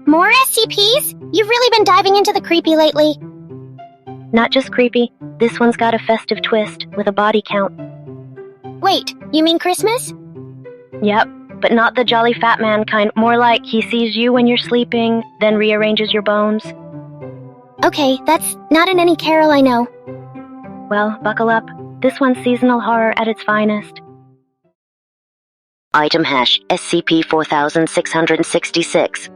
More SCPs? You've really been diving into the creepy lately. Not just creepy, this one's got a festive twist, with a body count. Wait, you mean Christmas? Yep, but not the jolly fat man kind, more like he sees you when you're sleeping, then rearranges your bones. Okay, that's not in any carol I know. Well, buckle up. This one's seasonal horror at its finest. Item hash SCP-4666.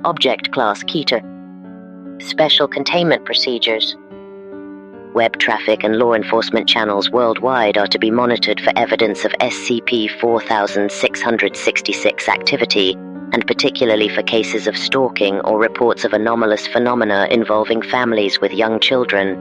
Object Class Keter. Special Containment Procedures. Web traffic and law enforcement channels worldwide are to be monitored for evidence of SCP-4666 activity, and particularly for cases of stalking or reports of anomalous phenomena involving families with young children.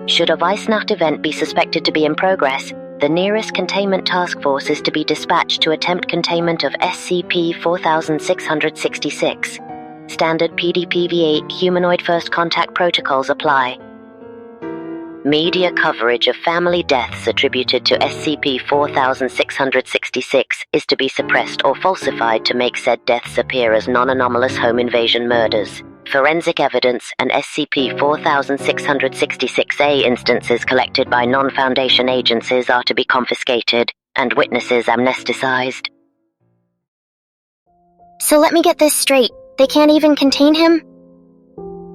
Should a Weissnacht event be suspected to be in progress, the nearest containment task force is to be dispatched to attempt containment of SCP-4666. Standard PDPV-8 humanoid first contact protocols apply. Media coverage of family deaths attributed to SCP-4666 is to be suppressed or falsified to make said deaths appear as non-anomalous home invasion murders. Forensic evidence and SCP-4666-A instances collected by non-Foundation agencies are to be confiscated, and witnesses amnesticized. So let me get this straight. They can't even contain him?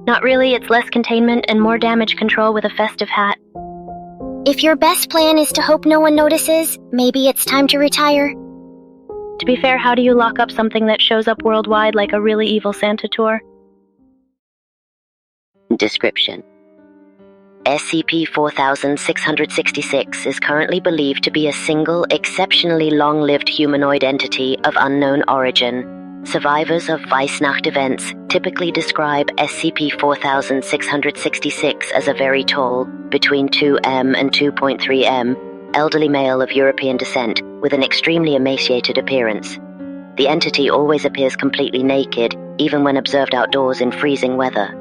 Not really, it's less containment and more damage control with a festive hat. If your best plan is to hope no one notices, maybe it's time to retire. To be fair, how do you lock up something that shows up worldwide like a really evil Santa tour? Description: SCP-4666 is currently believed to be a single, exceptionally long-lived humanoid entity of unknown origin. Survivors of Weissnacht Events typically describe SCP-4666 as a very tall, between 2m and 2.3m, elderly male of European descent with an extremely emaciated appearance. The entity always appears completely naked, even when observed outdoors in freezing weather.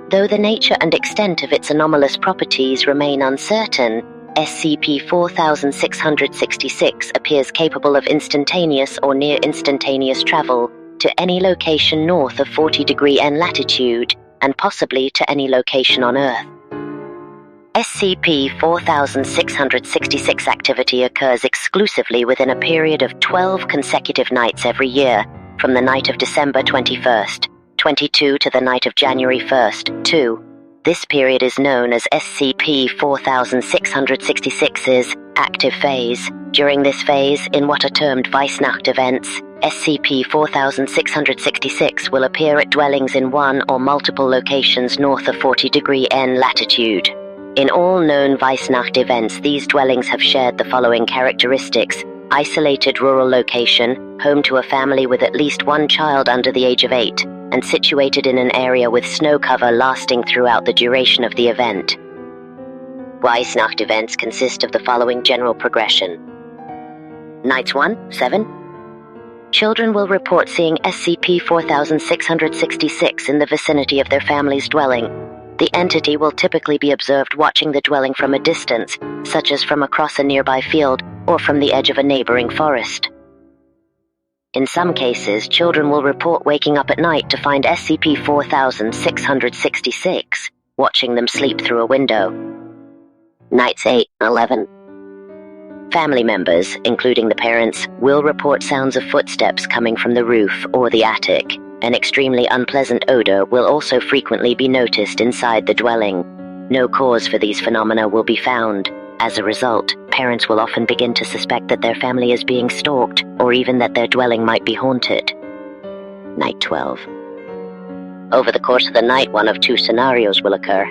Though the nature and extent of its anomalous properties remain uncertain, SCP-4666 appears capable of instantaneous or near-instantaneous travel to any location north of 40° N latitude, and possibly to any location on Earth. SCP-4666 activity occurs exclusively within a period of 12 consecutive nights every year, from the night of December 21st, 22 to the night of January 1st, 2. This period is known as SCP-4666's active phase. During this phase, in what are termed Weissnacht Events, SCP-4666 will appear at dwellings in one or multiple locations north of 40° N latitude. In all known Weissnacht events, these dwellings have shared the following characteristics: isolated rural location, home to a family with at least one child under the age of 8, and situated in an area with snow cover lasting throughout the duration of the event. Weissnacht events consist of the following general progression. Nights 1, 7. Children will report seeing SCP-4666 in the vicinity of their family's dwelling. The entity will typically be observed watching the dwelling from a distance, such as from across a nearby field or from the edge of a neighboring forest. In some cases, children will report waking up at night to find SCP-4666 watching them sleep through a window. Nights 8 and 11. Family members, including the parents, will report sounds of footsteps coming from the roof or the attic. An extremely unpleasant odor will also frequently be noticed inside the dwelling. No cause for these phenomena will be found. As a result, parents will often begin to suspect that their family is being stalked, or even that their dwelling might be haunted. Night 12. Over the course of the night, one of two scenarios will occur.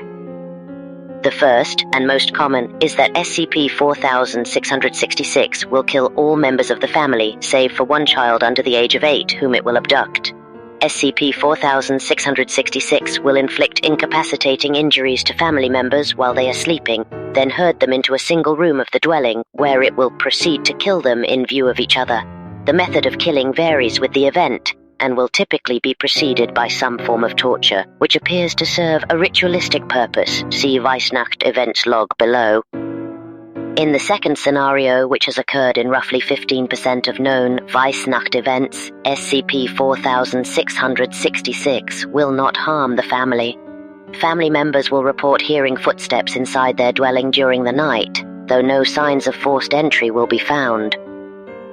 The first, and most common, is that SCP-4666 will kill all members of the family, save for one child under the age of 8, whom it will abduct. SCP-4666 will inflict incapacitating injuries to family members while they are sleeping, then herd them into a single room of the dwelling, where it will proceed to kill them in view of each other. The method of killing varies with the event, and will typically be preceded by some form of torture, which appears to serve a ritualistic purpose. See Weissnacht Events log below. In the second scenario, which has occurred in roughly 15% of known Weissnacht events, SCP-4666 will not harm the family. Family members will report hearing footsteps inside their dwelling during the night, though no signs of forced entry will be found.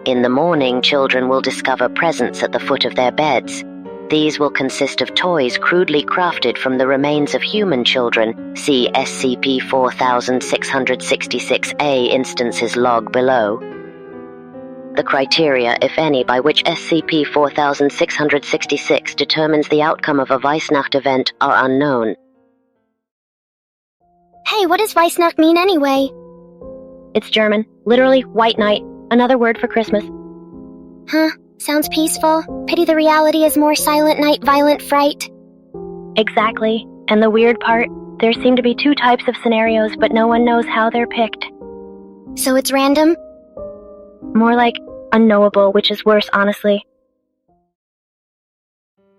In the morning, children will discover presents at the foot of their beds. These will consist of toys crudely crafted from the remains of human children. See SCP-4666A instances log below. The criteria, if any, by which SCP-4666 determines the outcome of a Weissnacht event are unknown. Hey, what does Weissnacht mean anyway? It's German, literally white night, another word for Christmas. Huh, sounds peaceful. Pity the reality is more silent night, violent fright. Exactly. And the weird part, there seem to be 2 types of scenarios, but no one knows how they're picked. So it's random? More like unknowable, which is worse, honestly.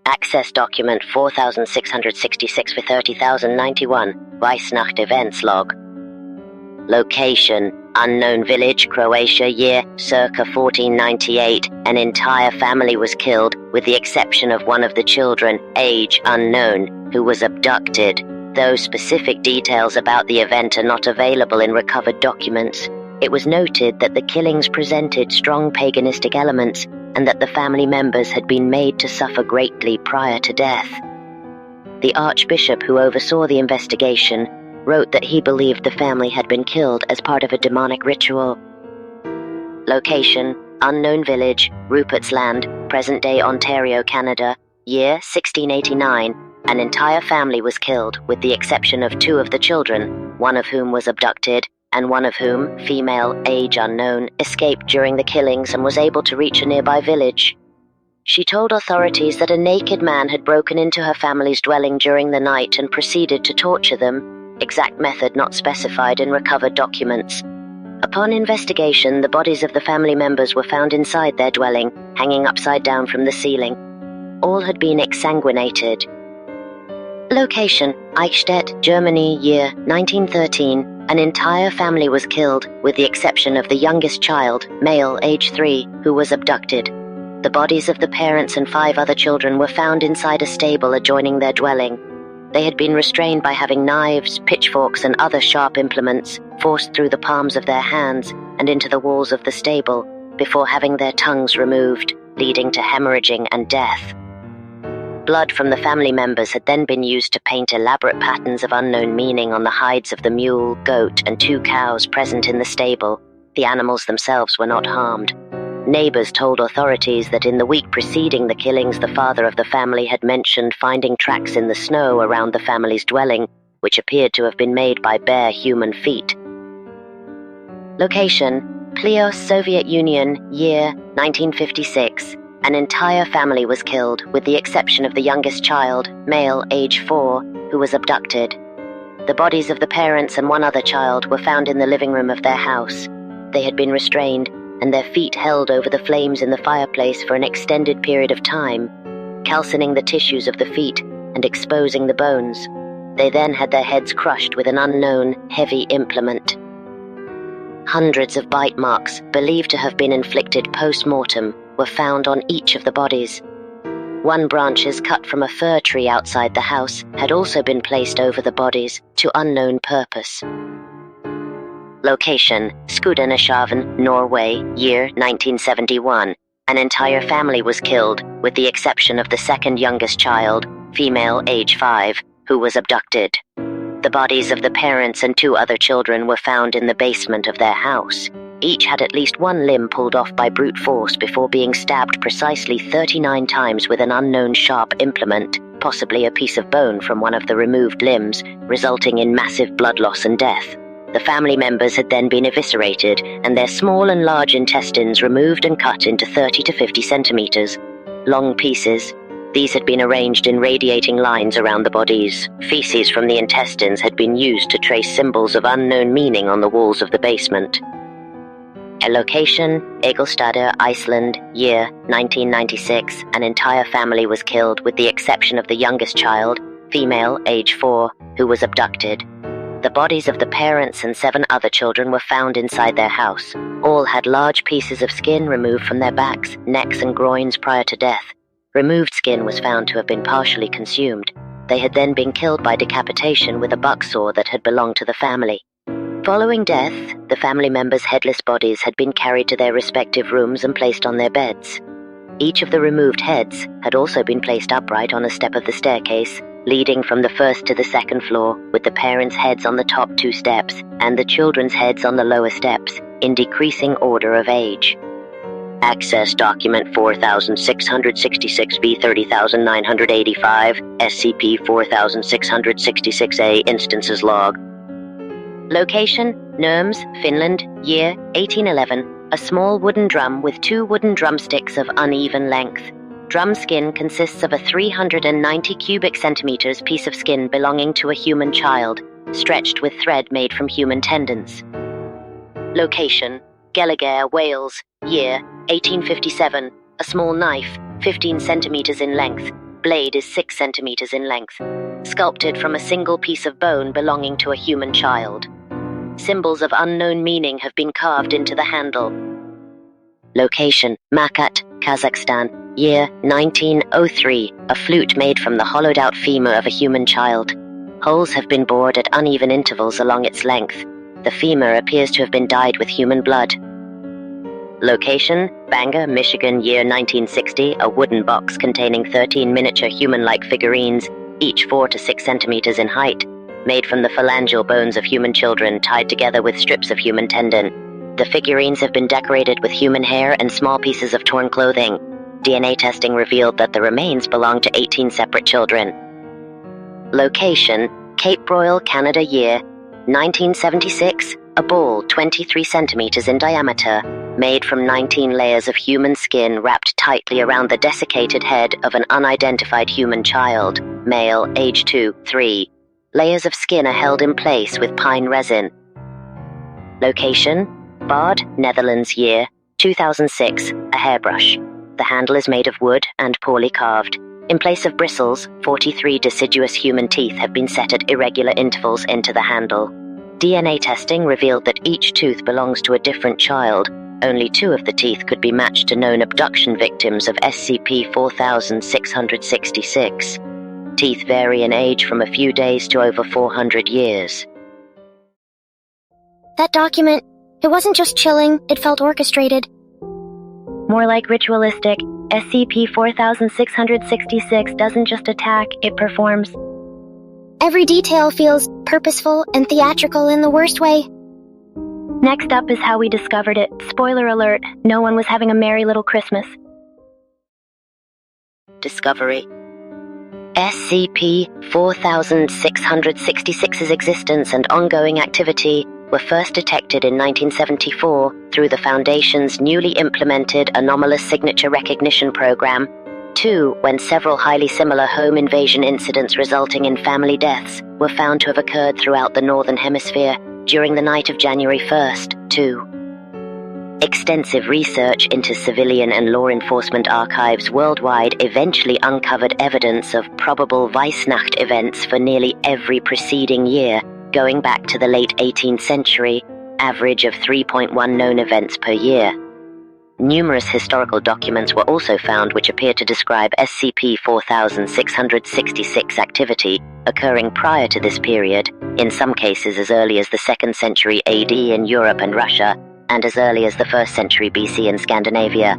Access document 4666 with 30,091, Weissnacht Events log. Location, unknown village, Croatia, year, circa 1498. An entire family was killed, with the exception of one of the children, age unknown, who was abducted. Though specific details about the event are not available in recovered documents, it was noted that the killings presented strong paganistic elements and that the family members had been made to suffer greatly prior to death. The archbishop who oversaw the investigation wrote that he believed the family had been killed as part of a demonic ritual. Location, unknown village, Rupert's Land, present-day Ontario, Canada, year 1689. An entire family was killed, with the exception of 2 of the children, one of whom was abducted, and one of whom, female, age unknown, escaped during the killings and was able to reach a nearby village. She told authorities that a naked man had broken into her family's dwelling during the night and proceeded to torture them, exact method not specified in recovered documents. Upon investigation, the bodies of the family members were found inside their dwelling, hanging upside down from the ceiling. All had been exsanguinated. Location, Eichstätt, Germany, year 1913. An entire family was killed, with the exception of the youngest child, male, age 3, who was abducted. The bodies of the parents and 5 other children were found inside a stable adjoining their dwelling. They had been restrained by having knives, pitchforks, and other sharp implements forced through the palms of their hands and into the walls of the stable, before having their tongues removed, leading to hemorrhaging and death. Blood from the family members had then been used to paint elaborate patterns of unknown meaning on the hides of the mule, goat, and 2 cows present in the stable. The animals themselves were not harmed. Neighbors told authorities that in the week preceding the killings, the father of the family had mentioned finding tracks in the snow around the family's dwelling, which appeared to have been made by bare human feet. Location, Plios, Soviet Union, year 1956. An entire family was killed, with the exception of the youngest child, male, age 4, who was abducted. The bodies of the parents and 1 other child were found in the living room of their house. They had been restrained, and their feet held over the flames in the fireplace for an extended period of time, calcining the tissues of the feet and exposing the bones. They then had their heads crushed with an unknown, heavy implement. Hundreds of bite marks, believed to have been inflicted post-mortem, were found on each of the bodies. 1 branches cut from a fir tree outside the house had also been placed over the bodies to unknown purpose. Location, Skudeneshavn, Norway, year 1971. An entire family was killed, with the exception of the 2nd youngest child, female, age 5, who was abducted. The bodies of the parents and 2 other children were found in the basement of their house. Each had at least 1 limb pulled off by brute force before being stabbed precisely 39 times with an unknown sharp implement, possibly a piece of bone from one of the removed limbs, resulting in massive blood loss and death. The family members had then been eviscerated, and their small and large intestines removed and cut into 30 to 50 centimeters long pieces. These had been arranged in radiating lines around the bodies. Feces from the intestines had been used to trace symbols of unknown meaning on the walls of the basement. A location, Egilsstadir, Iceland, year 1996. An entire family was killed, with the exception of the youngest child, female, age 4, who was abducted. The bodies of the parents and 7 other children were found inside their house. All had large pieces of skin removed from their backs, necks, and groins prior to death. Removed skin was found to have been partially consumed. They had then been killed by decapitation with a bucksaw that had belonged to the family. Following death, the family members' headless bodies had been carried to their respective rooms and placed on their beds. Each of the removed heads had also been placed upright on a step of the staircase, leading from the first to the second floor, with the parents' heads on the top 2 steps and the children's heads on the lower steps, in decreasing order of age. Access Document 4666 v 30985, SCP-4666 Instances Log. Location, Nurmes, Finland, year 1811. A small wooden drum with 2 wooden drumsticks of uneven length. Drum skin consists of a 390 cubic centimeters piece of skin belonging to a human child, stretched with thread made from human tendons. Location, Gallagher, Wales, year 1857. A small knife, 15 centimeters in length. Blade is 6 centimeters in length. Sculpted from a single piece of bone belonging to a human child. Symbols of unknown meaning have been carved into the handle. Location, Makat, Kazakhstan, year 1903. A flute made from the hollowed-out femur of a human child. Holes have been bored at uneven intervals along its length. The femur appears to have been dyed with human blood. Location, Bangor, Michigan, year 1960. A wooden box containing 13 miniature human-like figurines, each 4 to 6 centimeters in height, made from the phalangeal bones of human children tied together with strips of human tendon. The figurines have been decorated with human hair and small pieces of torn clothing. DNA testing revealed that the remains belong to 18 separate children. Location, Cape Royal, Canada, year 1976. A ball 23 centimeters in diameter, made from 19 layers of human skin wrapped tightly around the desiccated head of an unidentified human child, male, age 2, 3. Layers of skin are held in place with pine resin. Location, Bard, Netherlands, year 2006. A hairbrush. The handle is made of wood and poorly carved. In place of bristles, 43 deciduous human teeth have been set at irregular intervals into the handle. DNA testing revealed that each tooth belongs to a different child. Only 2 of the teeth could be matched to known abduction victims of SCP-4666. Teeth vary in age from a few days to over 400 years. That document, it wasn't just chilling, it felt orchestrated. More like ritualistic. SCP-4666 doesn't just attack, it performs. Every detail feels purposeful and theatrical in the worst way. Next up is how we discovered it. Spoiler alert, no one was having a merry little Christmas. Discovery. SCP-4666's existence and ongoing activity were first detected in 1974 through the Foundation's newly implemented Anomalous Signature Recognition Program. 2, when several highly similar home invasion incidents resulting in family deaths were found to have occurred throughout the Northern Hemisphere during the night of January 1st, 2. Extensive research into civilian and law enforcement archives worldwide eventually uncovered evidence of probable Weissnacht events for nearly every preceding year, going back to the late 18th century, average of 3.1 known events per year. Numerous historical documents were also found which appear to describe SCP-4666 activity occurring prior to this period, in some cases as early as the 2nd century AD in Europe and Russia, and as early as the 1st century BC in Scandinavia.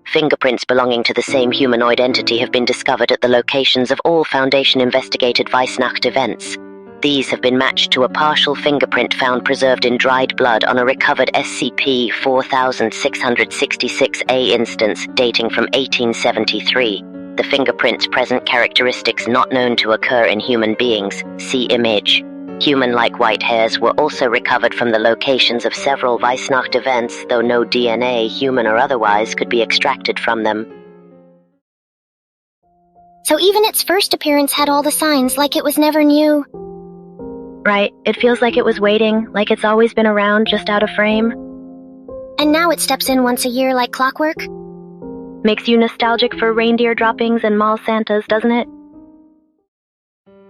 Fingerprints belonging to the same humanoid entity have been discovered at the locations of all Foundation-investigated Weissnacht events. These have been matched to a partial fingerprint found preserved in dried blood on a recovered SCP-4666 instance dating from 1873. The fingerprints present characteristics not known to occur in human beings. See image. Human-like white hairs were also recovered from the locations of several Weissnacht events, though no DNA, human or otherwise, could be extracted from them. So even its first appearance had all the signs, like it was never new. Right, it feels like it was waiting, like it's always been around, just out of frame. And now it steps in once a year like clockwork? Makes you nostalgic for reindeer droppings and mall Santas, doesn't it?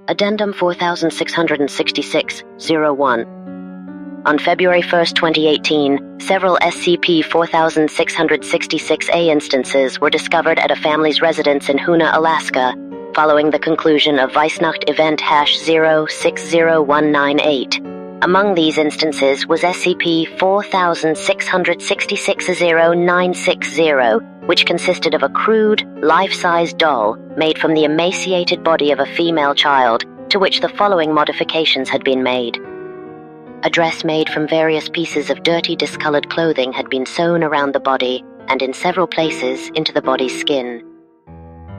Addendum 4666-01. On February 1, 2018, several SCP-4666-A instances were discovered at a family's residence in Hoona, Alaska, following the conclusion of Weissnacht Event #060198. Among these instances was SCP-4666-0960, which consisted of a crude, life-size doll made from the emaciated body of a female child, to which the following modifications had been made. A dress made from various pieces of dirty, discolored clothing had been sewn around the body and in several places into the body's skin.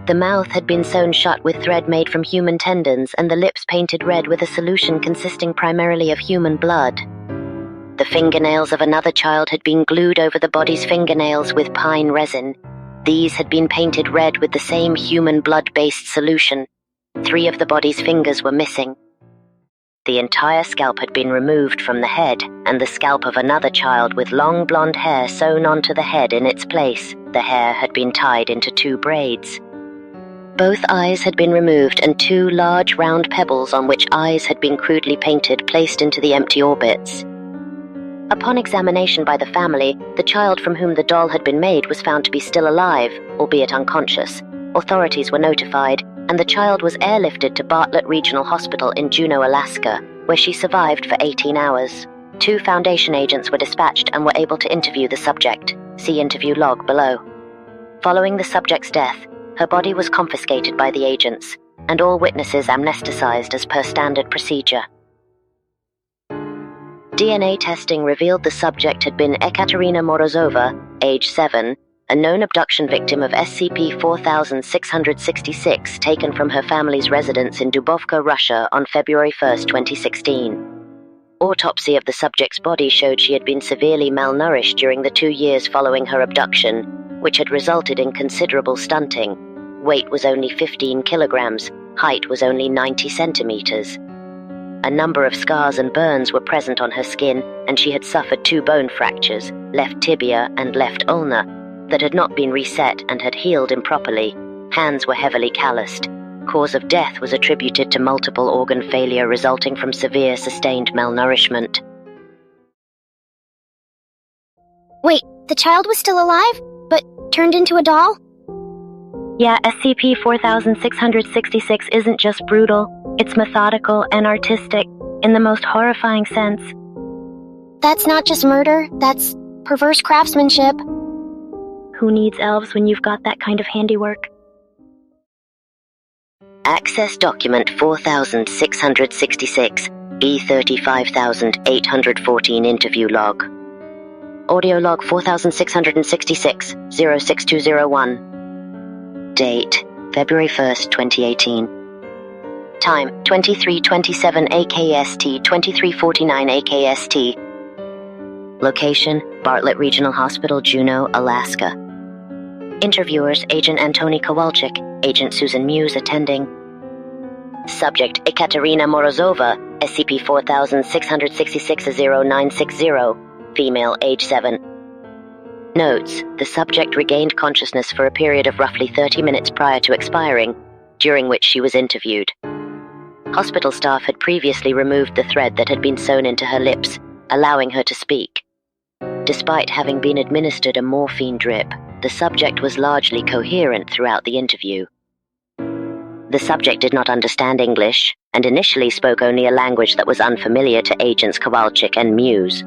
The mouth had been sewn shut with thread made from human tendons and the lips painted red with a solution consisting primarily of human blood. The fingernails of another child had been glued over the body's fingernails with pine resin. These had been painted red with the same human blood-based solution. 3 of the body's fingers were missing. The entire scalp had been removed from the head, and the scalp of another child with long blonde hair sewn onto the head in its place. The hair had been tied into 2 braids. Both eyes had been removed and 2 large round pebbles on which eyes had been crudely painted placed into the empty orbits. Upon examination by the family, the child from whom the doll had been made was found to be still alive, albeit unconscious. Authorities were notified, and the child was airlifted to Bartlett Regional Hospital in Juneau, Alaska, where she survived for 18 hours. 2 Foundation agents were dispatched and were able to interview the subject. See interview log below. Following the subject's death, her body was confiscated by the agents, and all witnesses amnesticized as per standard procedure. DNA testing revealed the subject had been Ekaterina Morozova, age 7, a known abduction victim of SCP-4666 taken from her family's residence in Dubovka, Russia on February 1, 2016. Autopsy of the subject's body showed she had been severely malnourished during the 2 years following her abduction, which had resulted in considerable stunting. Weight was only 15 kilograms, height was only 90 centimeters. A number of scars and burns were present on her skin, and she had suffered 2 bone fractures, left tibia and left ulna, that had not been reset and had healed improperly. Hands were heavily calloused. Cause of death was attributed to multiple organ failure resulting from severe sustained malnourishment. Wait, the child was still alive, but turned into a doll? Yeah, SCP-4666 isn't just brutal, it's methodical and artistic, in the most horrifying sense. That's not just murder, that's perverse craftsmanship. Who needs elves when you've got that kind of handiwork? Access Document 4666, B35814 Interview Log. Audio Log 4666, 06201. Date, February 1st, 2018. Time, 23:27 AKST, 23:49 AKST. Location, Bartlett Regional Hospital, Juneau, Alaska. Interviewers, Agent Antony Kowalczyk, Agent Susan Muse attending. Subject, Ekaterina Morozova, SCP-4666-0960, female, age 7. Notes, the subject regained consciousness for a period of roughly 30 minutes prior to expiring, during which she was interviewed. Hospital staff had previously removed the thread that had been sewn into her lips, allowing her to speak. Despite having been administered a morphine drip, the subject was largely coherent throughout the interview. The subject did not understand English, and initially spoke only a language that was unfamiliar to Agents Kowalczyk and Muse.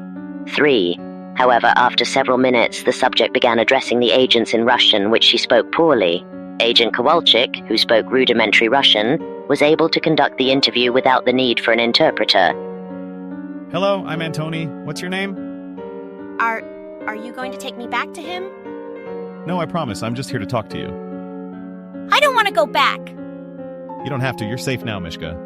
3. However, after several minutes, the subject began addressing the agents in Russian, which she spoke poorly. Agent Kowalczyk, who spoke rudimentary Russian, was able to conduct the interview without the need for an interpreter. Hello, I'm Antony. What's your name? Are you going to take me back to him? No, I promise. I'm just here to talk to you. I don't want to go back. You don't have to. You're safe now, Mishka.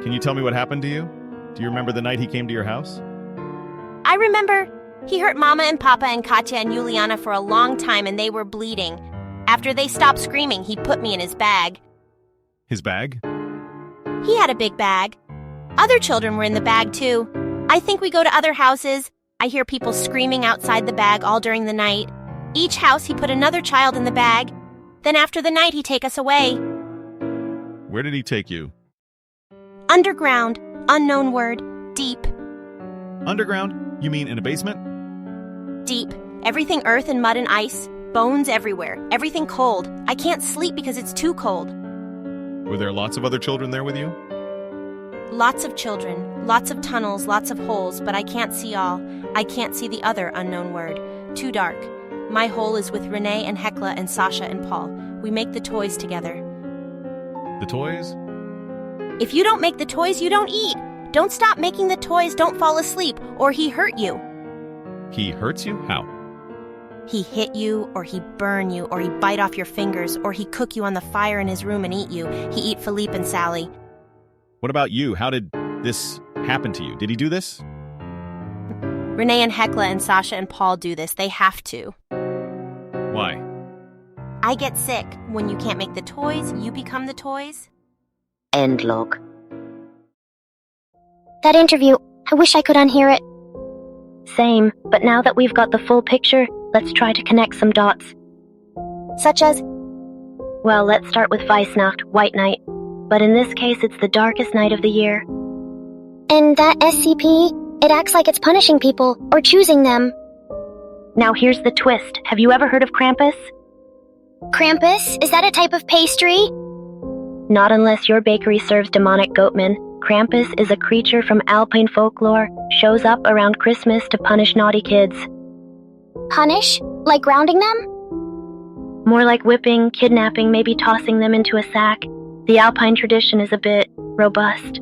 Can you tell me what happened to you? Do you remember the night he came to your house? I remember. He hurt Mama and Papa and Katya and Yuliana for a long time and they were bleeding. After they stopped screaming, he put me in his bag. His bag? He had a big bag. Other children were in the bag too. I think we go to other houses. I hear people screaming outside the bag all during the night. Each house he put another child in the bag. Then after the night he'd take us away. Where did he take you? Underground, unknown word, deep, Underground? You mean in a basement? deep. Everything earth and mud and ice, bones everywhere, everything cold. I can't sleep because it's too cold. Were there lots of other children there with you? Lots of children, lots of tunnels, lots of holes, but I can't see all. I can't see the other unknown word. Too dark. My hole is with Renee and Hecla and Sasha and Paul. We make the toys together. The toys? If you don't make the toys, you don't eat. Don't stop making the toys, don't fall asleep, or he hurt you. He hurts you? How? He hit you, or he burn you, or he bite off your fingers, or he cook you on the fire in his room and eat you. He eat Philippe and Sally. What about you? How did this happen to you? Did he do this? Renee and Hecla and Sasha and Paul do this. They have to. Why? I get sick. When you can't make the toys, you become the toys. End log. That interview, I wish I could unhear it. Same, but now that we've got the full picture, let's try to connect some dots. Such as, Well, let's start with Weissnacht, White Night. But in this case, it's the darkest night of the year. and that SCP, it acts like it's punishing people, or choosing them. Now here's the twist. Have you ever heard of Krampus? Krampus? Is that a type of pastry? Not unless your bakery serves demonic goatmen. Krampus is a creature from Alpine folklore, shows up around Christmas to punish naughty kids. Punish? Like grounding them? More like whipping, kidnapping, maybe tossing them into a sack. The Alpine tradition is a bit robust.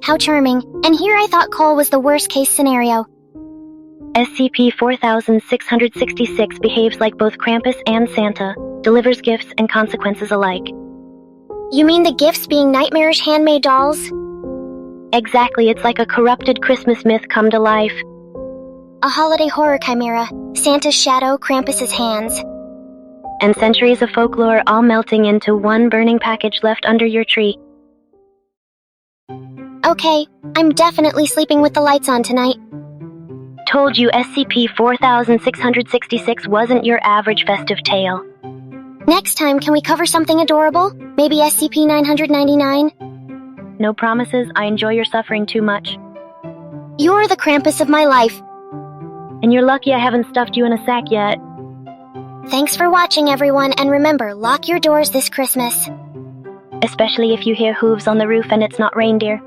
How charming. And here I thought Cole was the worst case scenario. SCP-4666 behaves like both Krampus and Santa, delivers gifts and consequences alike. You mean the gifts being nightmarish handmade dolls? Exactly, it's like a corrupted Christmas myth come to life. A holiday horror chimera. Santa's shadow, Krampus's hands. And centuries of folklore all melting into one burning package left under your tree. Okay, I'm definitely sleeping with the lights on tonight. Told you SCP-4666 wasn't your average festive tale. Next time, can we cover something adorable? Maybe SCP-999? No promises, I enjoy your suffering too much. You're the Krampus of my life. And you're lucky I haven't stuffed you in a sack yet. Thanks for watching, everyone, and remember, lock your doors this Christmas. Especially if you hear hooves on the roof and it's not reindeer.